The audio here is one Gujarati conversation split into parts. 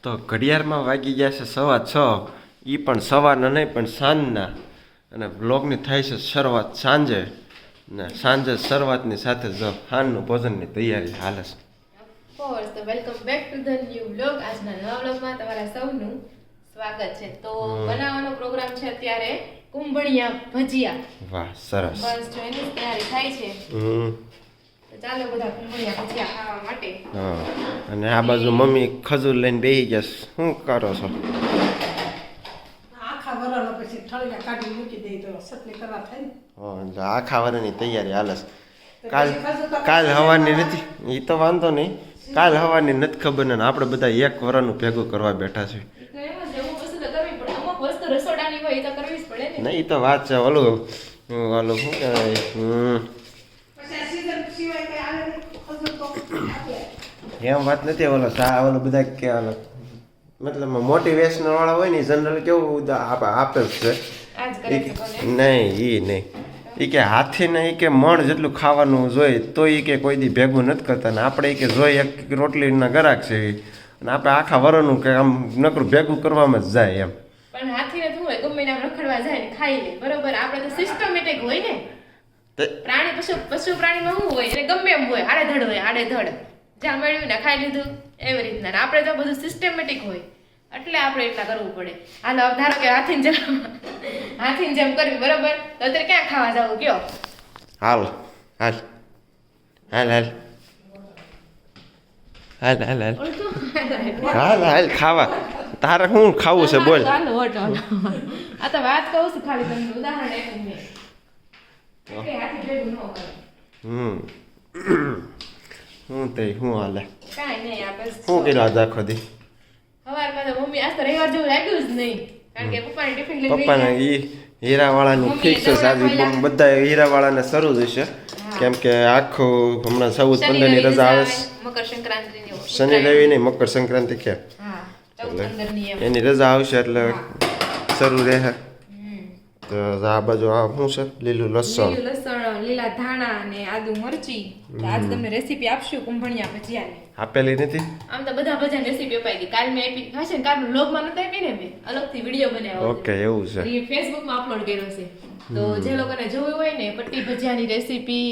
તો ઘડિયાળમાં વાગી ગયા છે 6:15 એ પણ સવારના નહીં પણ સાંજના અને બ્લોગની થાય છે શરૂઆત સાંજે ને સાંજે શરૂઆતની સાથે જો સાંજનું ભોજનની તૈયારી હાલે છે. કોર્સ તો welcome back to the new blog. આજના નવા બ્લોગમાં તમારા સૌનું સ્વાગત છે. તો બનાવવાનો પ્રોગ્રામ છે અત્યારે કુંભળિયા ભજીયા. વાહ સરસ. બસ જો એની તૈયારી થાય છે. તો ચાલો બધા કુંભળિયા ભજીયા ખાવા માટે. હા અને આ બાજુ મમ્મી ખજૂર લઈને બેસી ગયા. શું કરો છો? આખા વરાળો પછી ઠળિયા કાઢી મૂકી દઈ તો ચટણી કરવા થાય ને. હા એટલે આખા વારની તૈયારી હાલે છે. કાલ હવાની નથી એ તો વાંધો નહીં. કાલ હવાની નથી ખબર ને આપણે બધા એક વરાનું ભેગું કરવા બેઠા છે. તો એમ જ અમુક વસ્તુ તો કરવી પડે. અમુક વસ્તુ રસોડાની હોય એ તો કરવી જ પડે ને. નહીં એ તો વાત છે. ઓલું શું કહેવાય પછી આ સીઝન સિવાય કઈ આવે નહીં. ખજૂર તો આપણે એમ વાત નથી. ઓલો સા ઓલો બધા કે ઓલો મતલબ મોટિવેશનલ વાળા હોય ને જનરલ કેવું આપે જ છે. આજ કરે છે કોને? નહીં એ નહીં એ કે હાથીને એ કે મણ જેટલું ખાવાનું જોઈએ તો એ કે કોઈ દી ભેગું નથી કરતા ને આપણે એ કે જોઈએ એક રોટલીના ગરાક છે અને આપણે આખા વરણનું કે આમ નકરું ભેગું કરવામાં જ જાય એમ. પણ હાથીને શું હોય ગમે નામ રખડવા જાય ને ખાઈ લે બરોબર. આપણે તો સિસ્ટમેટિક હોય ને. પ્રાણી પશુ પ્રાણીમાં શું હોય એટલે ગમે એમ હોય આડેધડ હોય આડેધડ જ્યાં મળ્યું ને ખાઈ લીધું એવી રીતના. આપણે તો બધું સિસ્ટમેટિક હોય એટલે આપણે એટલા કરવું પડે. હાલો ધારો કે હાથીને જેમ કરવી બરોબર તો અત્યારે ક્યાં ખાવા જવું કયો? હાલ હાલ હાલ હાલ હાલ હાલ હાલ હાલ હાલ ખાવા. તારે શું ખાવું છે બોલ. આ તો વાત કહું છું ખાલી તમને ઉદાહરણ આપ્યું મેં. કે હાથી ભેગું ન કરે. શું તે શું હાલે કાંઈ નહીં આ બસ શું કર્યું આજ આખો દી? સવારમાં તો મમ્મી આજ તો રવિવાર જેવું લાગ્યું જ નહીં કારણ કે પપ્પાને ટિફિન લઈને પપ્પાને એ હીરાવાળાનું ફિક્સ છે. આજે બધા હીરાવાળાને શરૂ જ છે કેમ કે આખું હમણાં 14-15ની રજા આવે છે. મકર સંક્રાંતિની શનિ રવિ નહીં મકર સંક્રાંતિ કે હા 14-15ની એમ. એની રજા આવશે એટલે શરૂ રહે. તો આ બાજુ આ શું છે? લીલું લસણ, લીલું લસણ, લીલા ધાણા અને આદુ મરચી. તો આજ તમને રેસીપી આપશું કુંભણિયા ભજીયાની. આપેલી નથી. આમ તો બધા ભજીયાની રેસીપી અપાઈ ગઈ. કાલ મેં આપી હશે ને કાલનો વ્લોગમાં નહોતી આપી ને મેં અલગથી વિડીયો બનાવ્યો. ઓકે એવું છે. એ ફેસબુકમાં અપલોડ કર્યો છે. તો જે લોકોને જોવું હોય ને પટ્ટી ભજીયાની રેસીપી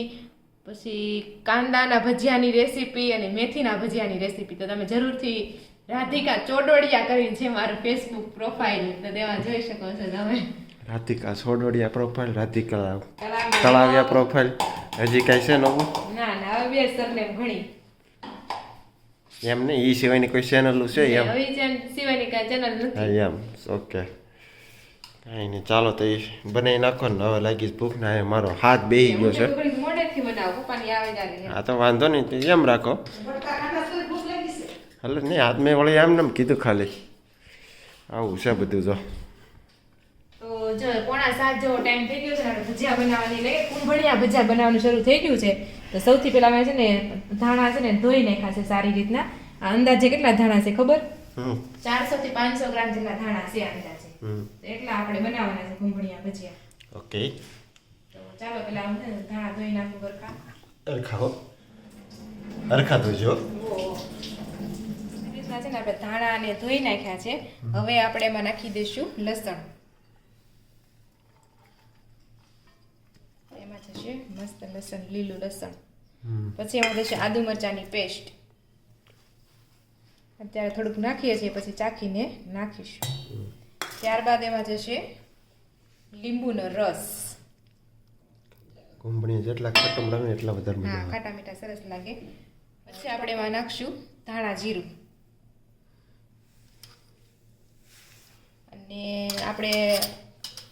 પછી કાંદાના ભજીયાની રેસીપી અને મેથીના ભજીયાની રેસીપી તો તમે જરૂરથી રાધિકા ચોડોડિયા કરીને છે મારું ફેસબુક પ્રોફાઇલ તો તેમાં જોઈ શકો છો તમે. Radhika Sodvadiya profile, Radhika Talaviya profile. હજી કાંઈ છે નવું? ના ના હવે બે સરનેમ ઘણી એમ નહીં એ સિવાયની કોઈ ચેનલ છે એમ? હવે સિવાયની કાંઈ ચેનલ નથી. હા એમ ઓકે કાંઈ નહીં ચાલો તો એ બનાવી નાખો ને. હવે લાગી ભૂખ ને મારો હાથ બેસી ગયો છે. મોડેથી બનાવો પપ્પાની આવે ત્યારે હા તો વાંધો નહીં તો એમ રાખો. બટકા ખાતા સુધી ભૂખ લાગી છે. હાલે નહીં હાથ મેં વળી એમ ને કીધું ખાલી આવું છે બધું. જો તો જો 6:45 જેવો ટાઈમ થઈ ગયો છે ને ભજીયા બનાવવાની એટલે કુંભળિયા ભજીયા બનાવવાનું શરૂ થઈ ગયું છે. તો સૌથી પહેલા મેં છે ને ધાણા છે ને ધોઈ નાખ્યા છે સારી રીતના. આ અંદાજે કેટલા ધાણા છે ખબર? 400 થી 500 ગ્રામ જેટલા ધાણા છે અંદાજે. તો એટલા આપણે બનાવવાના છે કુંભળિયા ભજીયા. ઓકે તો ચાલો પહેલા હું છે ને ધાણા ધોઈ નાખું બરકા. અરખા ધોજો. રીતના છે ને આપણે ધાણાને ધોઈ નાખ્યા છે. હવે આપણે એમાં નાખી દઈશું લસણ. એમાં જશે મસ્ત લસણ, લીલું લસણ. પછી એમાં જશે આદુ મરચાંની પેસ્ટ. અત્યારે થોડુંક નાખીએ છીએ પછી ચાખીને નાખીશું. ત્યારબાદ એમાં જશે લીંબુનો રસ. કુંભણી જેટલા ખટમ લાગે એટલા વધારે મજા હા આવે. ખાટા મીઠા સરસ લાગે. પછી આપણે એમાં નાખશું ધાણા જીરું. અને આપણે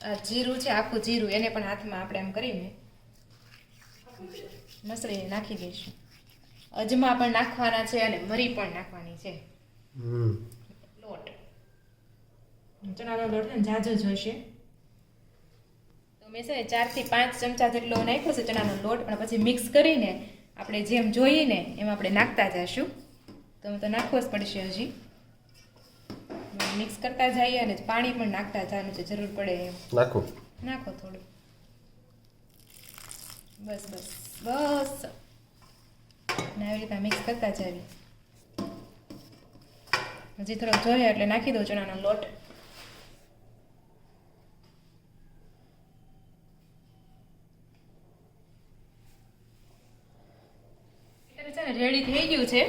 આ જીરું છે આખું જીરું એને પણ હાથમાં આપણે એમ કરીને મસળીને નાખી દઈશું. અજમા પણ નાખવાના છે અને મરી પણ નાખવાની છે. લોટ ચણાનો લોટ છે ને જાજો જોઈશે. તો મેં છે ને 4 થી 5 ચમચા જેટલો નાખ્યો છે ચણાનો લોટ. પણ પછી મિક્સ કરીને આપણે જેમ જોઈએ ને એમ આપણે નાખતા જઈશું. તો નાખવો જ પડશે હજી. મિક્સ કરતા જઈએ અને પાણી પણ નાખતા જવાનું છે જરૂર પડે એમ. નાખો થોડું. બસ બસ બસ ને આવી રીતે મિક્સ કરતા જાવી. હજી થોડોક જોઈએ એટલે નાખી દઉં ચણાનો લોટ. છે ને રેડી થઈ ગયું છે.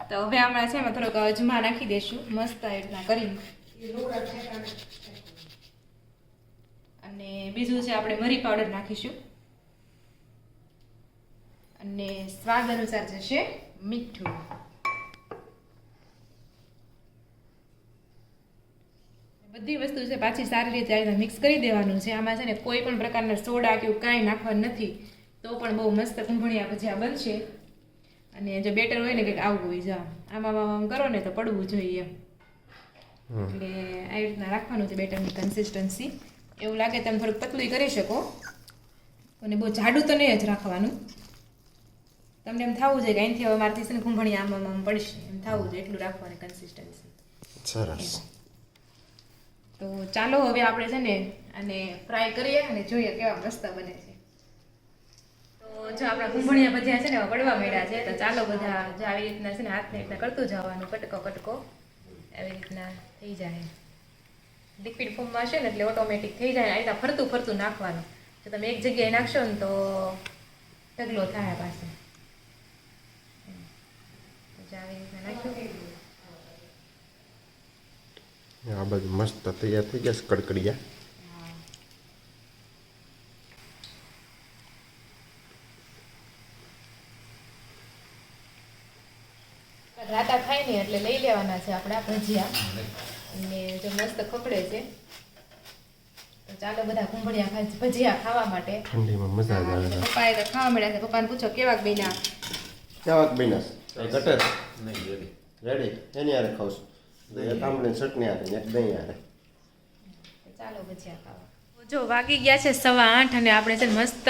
તો હવે હમણાં છે એમાં થોડોક અજમા નાખી દઈશું મસ્ત એ રીતના કરીને. અને બીજું છે આપણે મરી પાવડર નાખીશું અને સ્વાદ અનુસાર જશે મીઠું. બધી વસ્તુ છે પાછી સારી રીતે આ રીતના મિક્સ કરી દેવાનું છે. આમાં છે ને કોઈ પણ પ્રકારના સોડા કે એવું કાંઈ નાખવાનું નથી, તો પણ બહુ મસ્ત કુંભળિયા ભજીયા બનશે. અને જો બેટર હોય ને કંઈક આવું હોય, જો આમાં કરો ને તો પડવું જોઈએ એમ. એટલે આવી રીતના રાખવાનું છે બેટરની કન્સિસ્ટન્સી. એવું લાગે તમે થોડુંક પતલું કરી શકો, અને બહુ જાડું તો નહીં જ રાખવાનું. તમને એમ થવું જોઈએ કે અહીંથી હવે મારથી છે ને કુંભળિયા આમ પડશે એમ થવું જોઈએ, એટલું રાખવાની કન્સિસ્ટન્સી. સરસ. તો ચાલો હવે આપણે છે ને આને ફ્રાય કરીએ અને જોઈએ કેવા મસ્ત બને છે. તો જો આપણા કુંભળિયા ભજીયા છે ને એવા પડવા માંડ્યા છે. તો ચાલો બધા જો આવી રીતના છે ને હાથને રીતના કરતું જવાનું, કટકો કટકો આવી રીતના થઈ જાય. લિક્વિડ ફોર્મમાં હશે ને એટલે ઓટોમેટિક થઈ જાય. આ રીતના ફરતું ફરતું નાખવાનું. જો તમે એક જગ્યાએ નાખશો ને તો ઢગલો થાય પાસે. આવી રીતના નાખ્યું. આ બધું મસ્ત તૈયાર થઈ ગયા છે કડકડિયા. રાતા ખાય ને એટલે લઈ લેવાના છે આપણા ભજીયા. અને જો મસ્ત ખકડે છે. તો ચાલો બધા કુંભળિયા ભજીયા ખાવા માટે. ઠંડીમાં મજા જ આવે. પપ્પાએ તો ખાવા મળ્યા છે. પપ્પાને પૂછો કેવાક બન્યા? કેવાક બન્યા? ઘટે નહીં રેડી. એની હારે ખાવશું. એક આમળીની ચટણી હારે, એક દહીં હારે. ચાલો ભજીયા ખાવા. જો વાગી ગયા છે 8:15 અને આપણે છે ને મસ્ત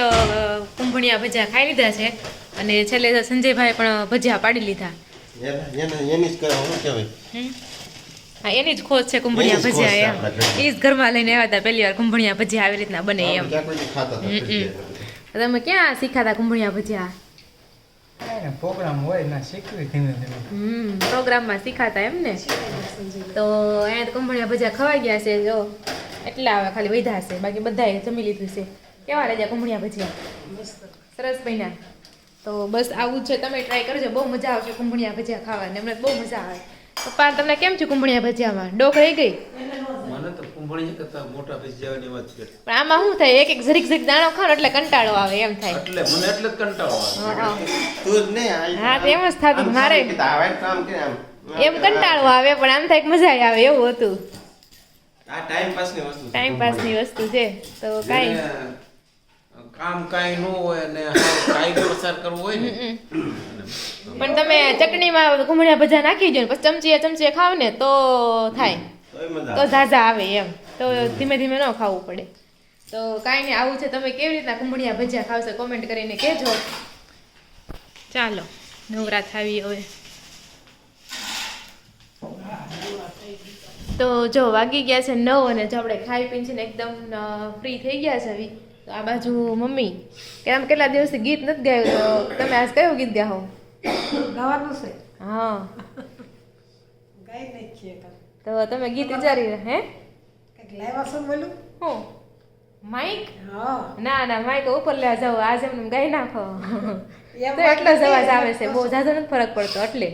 કુંભળિયા ભજીયા ખાઈ લીધા છે. અને છેલ્લે સંજયભાઈ પણ ભજીયા પાડી લીધા. એની જ કરે શું કહેવાય? હા, એની જ ખોજ છે કુંભળિયા ભજીયા એમ. એ જ ઘરમાં લઈને આવ્યા હતા પહેલી વાર કુંભળિયા ભજીયા આવી રીતના બને એમ. તમે ક્યાં શીખાતા કુંભળિયા ભજીયા? પ્રોગ્રામ હોય ના શીખવી ધીમે ધીમે. પ્રોગ્રામમાં શીખાતા એમ ને. તો અહીંયા કુંભળિયા ભજીયા ખવાઈ ગયા છે. જો એટલા આવે ખાલી વધ્યા છે, બાકી બધાએ જમી લીધું છે. કેવા લાગ્યા કુંભળિયા ભજીયા? સરસ બન્યા. તો બસ આવું જ છે, તમે ટ્રાય કરજો, બહુ મજા આવશે કુંભળિયા ભજીયા ખાવાની. એમને બહુ મજા આવે. પપ્પા તમને કેમ છે કુંભળિયા ભજીયામાં? ડોક રહી ગઈ? મને તો કુંભળિયા કરતા મોટા ભજીયાની વાત છે. પણ આમાં શું થાય, એક એક જરીક દાણો ખાવ એટલે કંટાળો આવે એમ થાય. એટલે મને એટલે જ કંટાળો આવે. તું જ નહીં. હા, તો એમ જ થતું મારે. કામ કે આમ એમ કંટાળો આવે પણ આમ થાય કે મજા આવે એવું હતું. આ ટાઈમ પાસની વસ્તુ છે. ટાઈમ પાસની વસ્તુ છે. તો કાંઈ કામ કાંઈ ન હોય ને કાંઈ પ્રસાર કરવો હોય ને પણ તમે ચટણીમાં કુંભળિયા ભજીયા નાખી દો ને પછી ચમચીએ ખાવ ને તો થાય, તોય મજા તો ઝાઝા આવે એમ. તો ધીમે ધીમે ન ખાવું પડે. તો કાંઈ નહીં, આવું છે. તમે કેવી રીતના કુંભળિયા ભજીયા ખાવશો કોમેન્ટ કરીને કહેજો. ચાલો નવરા થાવી હવે. તો જો વાગી ગયા છે 9 અને જો આપણે ખાઈ પીને છે ને એકદમ ફ્રી થઈ ગયા છે હવે. તો આ બાજુ મમ્મી કે આમ કેટલા દિવસથી ગીત નથી ગાયું, તો તમે આજ કયું ગીત ગાઓ? ગાવાનું છે. હા, ગાઈ નાખીએ કાં. તો તમે ગીત વિચારી હે? કંઈક લાવ્યા છો ને બોલું? હું માઈક? હા. ના ના, માઈક ઉપર લેવા જાવ. આજે એમને ગાઈ નાખો એમ તો એટલો જ અવાજ આવે છે, બહુ ઝાઝો નથી ફરક પડતો એટલે.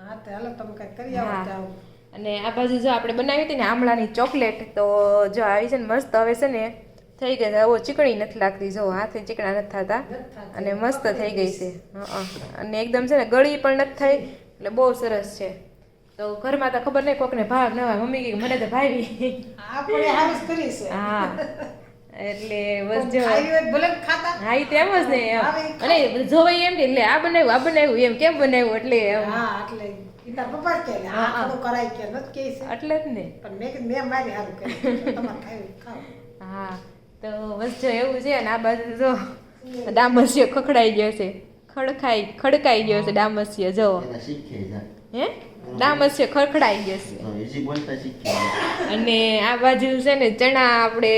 હા, તો હાલો તમે કંઈક કરી આવો હા. જાઓ. અને આ બાજુ જો આપણે બનાવી હતી ને આમળાની ચોકલેટ, તો જો આવી છે ને મસ્ત હવે છે ને થઈ ગઈ છે. હવે ચીકણી નથી લાગતી, જો હાથે ચીકણા નથી થતા અને મસ્ત થઈ ગઈ છે. અને એકદમ છે ને ગળી પણ નથી થઈ, એટલે બહુ સરસ છે. તો ઘરમાં તો ખબર નહીં કોકને ભાવ ન હોય. મમ્મી કે મને તો ભાવી. આપણે હારું જ કરીશ. હા, એટલે બસ જો ખાઈ હોય તો ભલે ને ખાતા. હા, એ તો એમ જ ને એમ. અને જોવાય એમ કે એટલે આ બનાવ્યું એમ કેમ બનાવ્યું એટલે એમ. હા, એટલે ઈતા પપ્પા જ કહે ને, આ થોડું કરાય કે નથી કહે છે. એટલે જ ને. પણ મેં કીધું મેં મારી હારું કરી, તમારે ખાવું ખાઓ. હા, તો બસ જો એવું છે. અને આ બાજુ જો ડામસ્ય ખખડાઈ ગયો છે, ખડકાઈ ગયો છે ડામસ્ય. જો એને શીખે જા. હે, ડામસ્ય ખડખડાઈ ગયો છે. ઈજી બોલતા શીખે. અને આ બાજુ છે ને ચણા આપણે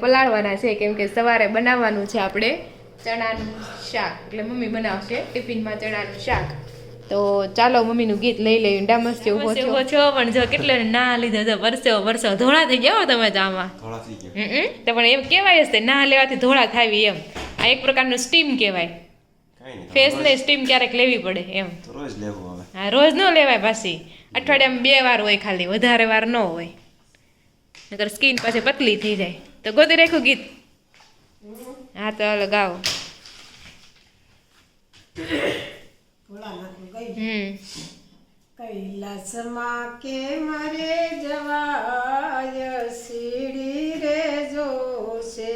પલાળવાના છે, કેમ કે સવારે બનાવવાનું છે આપણે ચણાનું શાક. એટલે મમ્મી બનાવશે ટિફિનમાં ચણાનું શાક. તો ચાલો મમ્મીનું ગીત લઈ લઈ ડામસ જેવો છો પણ જો કેટલો ના લીધો તો વર્ષો ધોળા થઈ ગયા હો તમે તો આમાં થોડા થઈ ગયા તો પણ એમ કહેવાય જ તે ના લેવાથી ધોળા થાવી એમ આ એક પ્રકારનું સ્ટીમ કહેવાય કાંઈ નહીં ફેસને સ્ટીમ ક્યારેક લેવી પડે એમ તો રોજ લેવું હવે હા રોજ ન લેવાય પાછી અઠવાડિયામાં 2 વાર હોય ખાલી વધારે વાર ન હોય નકર સ્કિન પાછી પતલી થઈ જાય તો ગોતી રાખ્યું ગીત હા તો હાલો ગાઓ ભોળાનાથનું ગયું. કૈલાસમાં કે મરે જવાય સીડી રે જોશે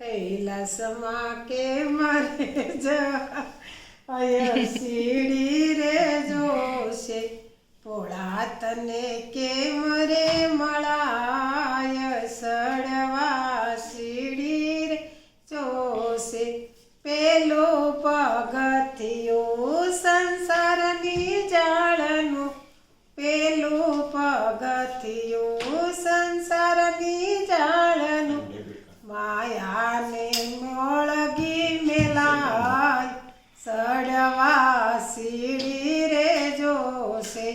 કૈલાસમાં કે મરે જવાય સીડી રે જોશે ભોળા તને કે મરે મળાય સડવા સીડી રે જોશે પેલું પગથિયું સંસારની જાળનું પેલું પગથિયું સંસારની જાળનું માયાને મોળગી મેલાય સડવા સીડી રે જોશે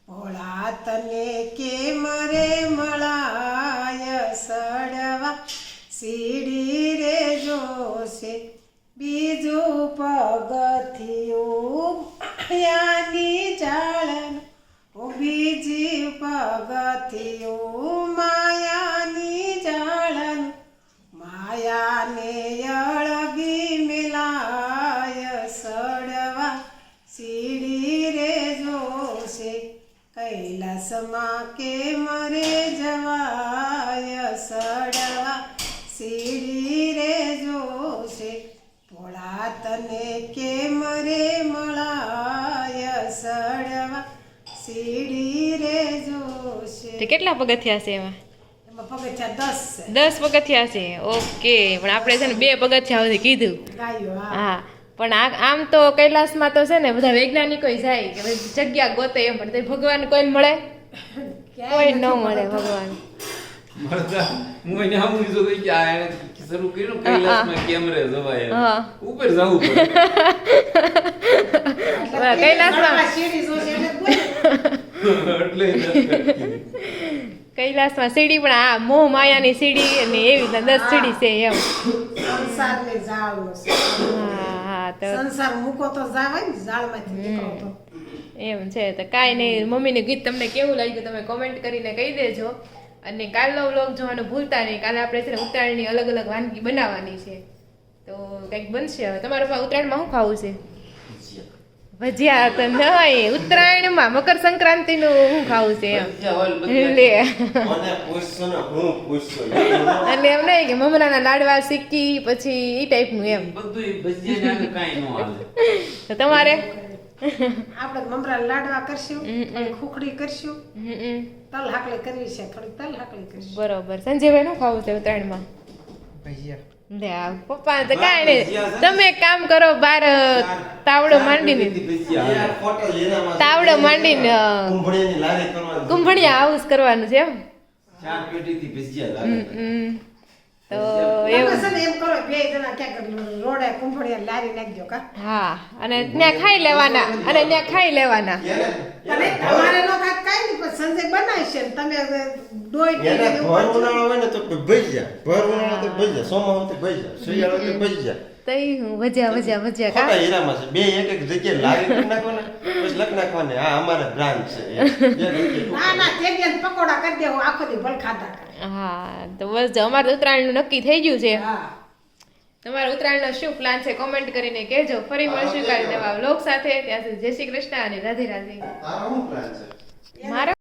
ભોળા તને કે મરે મળાય સડવા સીડી રે જોશે બીજું પગથિયું માયાની જાળન બીજી પગથિયું માયાની જાળન માયાને અળગી મેલાય સડવા સીડી રે જોશે કૈલાસમાં કે મરે જવાય સડવા સીડી રે જોશે ભોળા તને કે મરે મળાય સડવા સીડી રે જોશે તે કેટલા પગથિયા છે એમાં એમાં પગથિયા 10 છે 10 પગથિયા છે ઓકે પણ આપણે છે ને 2 પગથિયા સુધી કીધું ગાયો હા પણ આમ તો કૈલાસમાં તો છે ને બધા વૈજ્ઞાનિકો જાય કે ભાઈ જગ્યા ગોતે એમ પણ તે ભગવાન કોઈ મળે કોઈ ન મળે ભગવાન મળતા હું એને આમ લીધો તો કે આ એને શરૂ કર્યું કૈલાસમાં કેમ રે જવાય હા. ઉપર જવું પડે કૈલાસમાં સીડી જોશે એટલે બોલે. એટલે જ નથી કરતી. કૈલાસમાં સીડી પણ આ મોહ માયાની સીડી અને એવી રીતના 10 સીડી છે એમ સંસારની જાળનો છે. હા તો સંસાર મૂકો તો જાવાય ને જાળમાંથી નીકળો તો એમ છે તો કાંઈ નહીં મમ્મીનું ગીત તમને કેવું લાગ્યું તમે કોમેન્ટ કરીને કહી દેજો અને કાલનો વ્લોગ જોવાનું ભૂલતા નહીં કાલે આપણે છે ને ઉત્તરાયણની અલગ અલગ વાનગી બનાવવાની છે તો કંઈક બનશે હવે તમારા પાસે ઉત્તરાયણમાં શું ખાવું છે ભજીયા તો નહીં ઉત્તરાયણમાં મકર સંક્રાંતિનું શું ખાવું છે એમ લે મને પૂછશો ને હું પૂછશો એટલે એમ નહીં કે મમરાના લાડવા સિક્કી પછી એ ટાઈપનું એમ બધુંય ભજીયા ને કાંઈ ન હાલે. તો તમારે આપણે મમરા લાડવા કરશું ખુખડી કરશું હમ. તલ હાકલી કરવી છે થોડી તલ હાકલી કરશું બરોબર સંજયભાઈ શું ખાવું છે ઉત્તરાયણમાં લે આ પપ્પા તો કાંઈ નહીં તમે એક કામ કરો બાર તાવડો માંડીને ભજીયા તાવડો માંડીને કુંભળીની લારી કરવાની કુંભણિયા હાઉસ કરવાનું છે એમ 4 પેટીથી ભજીયા લાગે. હમ. તો તમે એવું છે ને એમ કરો બે જણા ક્યાંક રોડે કુંભળિયા લારી નાખજો કા હા અને ત્યાં ખાઈ લેવાના અને ત્યાં ખાઈ લેવાના પણ એ તમારે નો કાંઈ નહીં પણ સંજય બનાવશે ને તમે દોઈ એને ભર ઉનાળો હોય ને તો ભજીયા ભર ઉનાળો તો ભજીયા સોમવાર તો ભજીયા શિયાળો તો ભજીયા તઈ હું ભજ્યા ખોટા કા હીરામાં છે બે એક એક જગ્યાએ લારી કરી નાખવાના પછી લખ નાખવાને હા અમારે બ્રાન્ડ છે બે જગ્યાએ ના તે બેન પકોડા કરી દેવો આખો દી ભલ ખાધા કરે હા તો બસ જો અમારે તો ઉત્તરાયણનું નક્કી થઈ ગયું છે હા તમારા ઉત્તરાયણનો શું પ્લાન છે કોમેન્ટ કરીને કહેજો ફરી મળશું કાલે નવા વ્લોગ સાથે ત્યાં સુધી જય શ્રી કૃષ્ણ અને રાધે રાધે તારો શું પ્લાન છે મારો